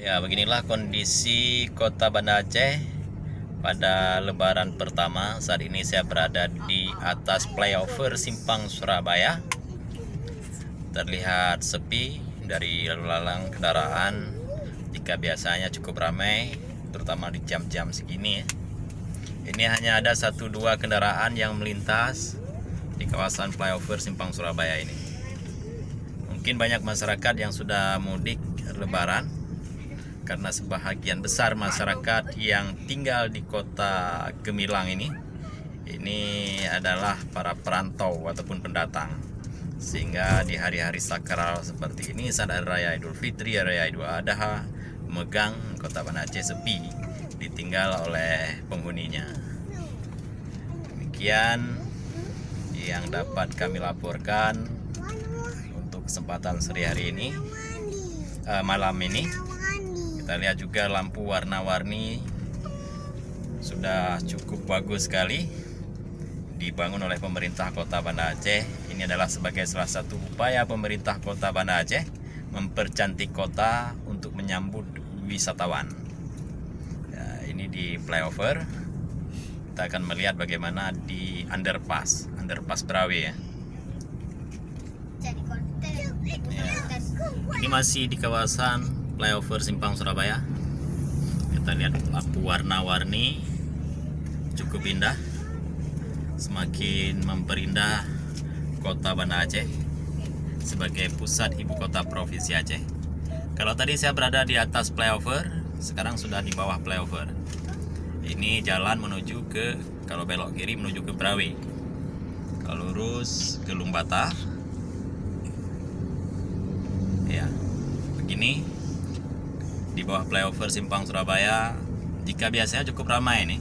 Ya, beginilah kondisi kota Banda Aceh pada lebaran pertama. Saat ini saya berada di atas flyover Simpang Surabaya. Terlihat sepi dari lalu lalang kendaraan. Jika biasanya cukup ramai, terutama di jam-jam segini ya. Ini hanya ada 1-2 kendaraan yang melintas di kawasan flyover Simpang Surabaya ini. Mungkin banyak masyarakat yang sudah mudik lebaran, karena sebahagian besar masyarakat yang tinggal di kota Gemilang ini adalah para perantau ataupun pendatang, sehingga di hari-hari sakral seperti ini, saat Hari Raya Idul Fitri, Hari Raya Idul Adha, Megang, kota Banda Aceh sepi ditinggal oleh penghuninya. Demikian yang dapat kami laporkan untuk kesempatan sore hari ini, malam ini. Kita lihat juga lampu warna-warni sudah cukup bagus sekali, dibangun oleh pemerintah kota Banda Aceh. Ini adalah sebagai salah satu upaya pemerintah kota Banda Aceh mempercantik kota untuk menyambut wisatawan. Ya, ini di flyover. Kita akan melihat bagaimana di underpass Berawe ya. Ini masih di kawasan flyover Simpang Surabaya. Kita lihat lampu warna-warni cukup indah, semakin memperindah kota Banda Aceh sebagai pusat ibu kota provinsi Aceh. Kalau tadi saya berada di atas flyover, sekarang sudah di bawah flyover. Ini jalan menuju ke, kalau belok kiri menuju ke Berawe, kalau lurus ke Lumbata. Ya, begini di bawah flyover Simpang Surabaya. Jika biasanya cukup ramai nih,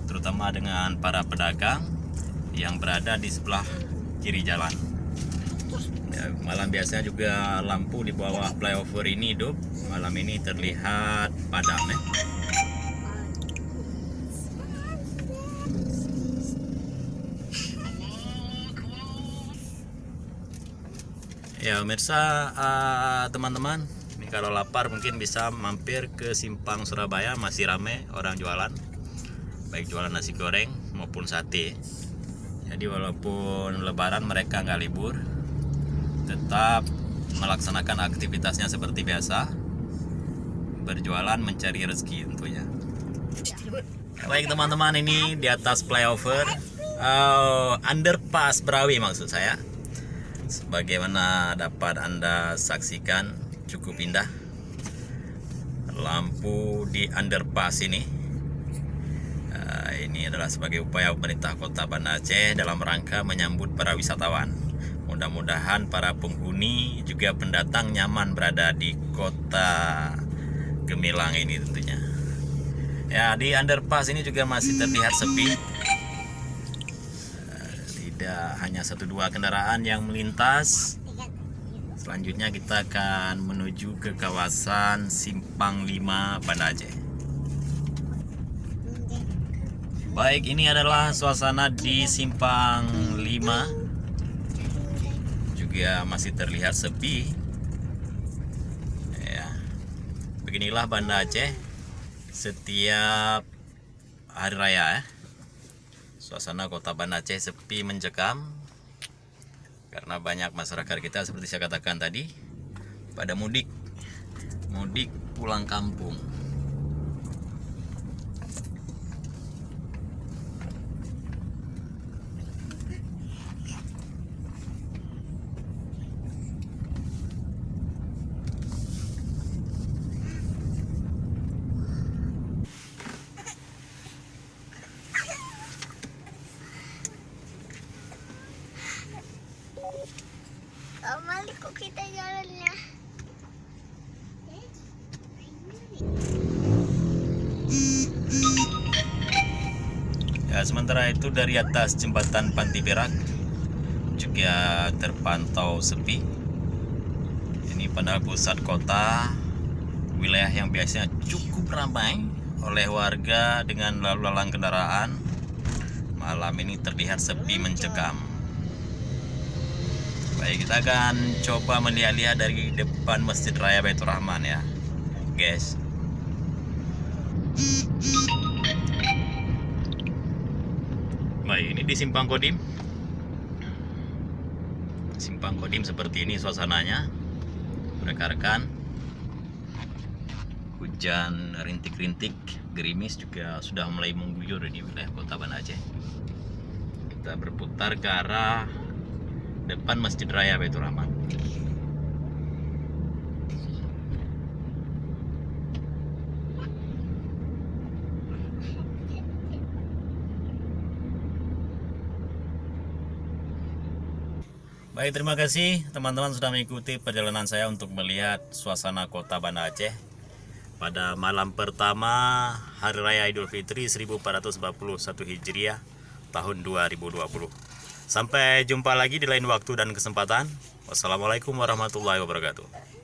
terutama dengan para pedagang yang berada di sebelah kiri jalan. Ya, malam biasanya juga lampu di bawah flyover ini hidup. Malam ini terlihat padam ya. Ya pemirsa, teman-teman, ini kalau lapar mungkin bisa mampir ke Simpang Surabaya, masih ramai orang jualan, baik jualan nasi goreng maupun sate. Jadi walaupun lebaran mereka nggak libur, tetap melaksanakan aktivitasnya seperti biasa, berjualan mencari rezeki tentunya. Baik teman-teman, ini di atas flyover, underpass Berawe maksud saya. Sebagaimana dapat Anda saksikan, cukup indah lampu di underpass ini. Ini adalah sebagai upaya pemerintah kota Banda Aceh dalam rangka menyambut para wisatawan. Mudah-mudahan para penghuni juga pendatang nyaman berada di kota Gemilang ini tentunya. Ya, di underpass ini juga masih terlihat sepi. Tidak hanya 1-2 kendaraan yang melintas. Selanjutnya kita akan menuju ke kawasan Simpang 5 Banda Aceh. Baik, ini adalah suasana di Simpang 5. Juga masih terlihat sepi. Ya. Beginilah Banda Aceh setiap hari raya ya. Suasana kota Banda Aceh sepi mencekam karena banyak masyarakat kita seperti saya katakan tadi pada mudik pulang kampung. Mali kok kita jalannya. Ya, sementara itu dari atas jembatan Panti Perak juga terpantau sepi. Ini pada pusat kota, wilayah yang biasanya cukup ramai oleh warga dengan lalu lalang kendaraan, malam ini terlihat sepi mencekam. Baik, kita akan coba melihat-lihat dari depan Masjid Raya Baitur Rahman ya. guys. Baik, ini di Simpang Kodim. Simpang Kodim seperti ini suasananya, rekan-rekan. Hujan rintik-rintik, gerimis juga sudah mulai mengguyur di wilayah Kota Banda Aceh. Kita berputar ke arah depan Masjid Raya Baitur Rahman. Baik, terima kasih teman-teman sudah mengikuti perjalanan saya untuk melihat suasana Kota Banda Aceh pada malam pertama Hari Raya Idul Fitri 1441 Hijriah tahun 2020. Sampai jumpa lagi di lain waktu dan kesempatan. Wassalamualaikum warahmatullahi wabarakatuh.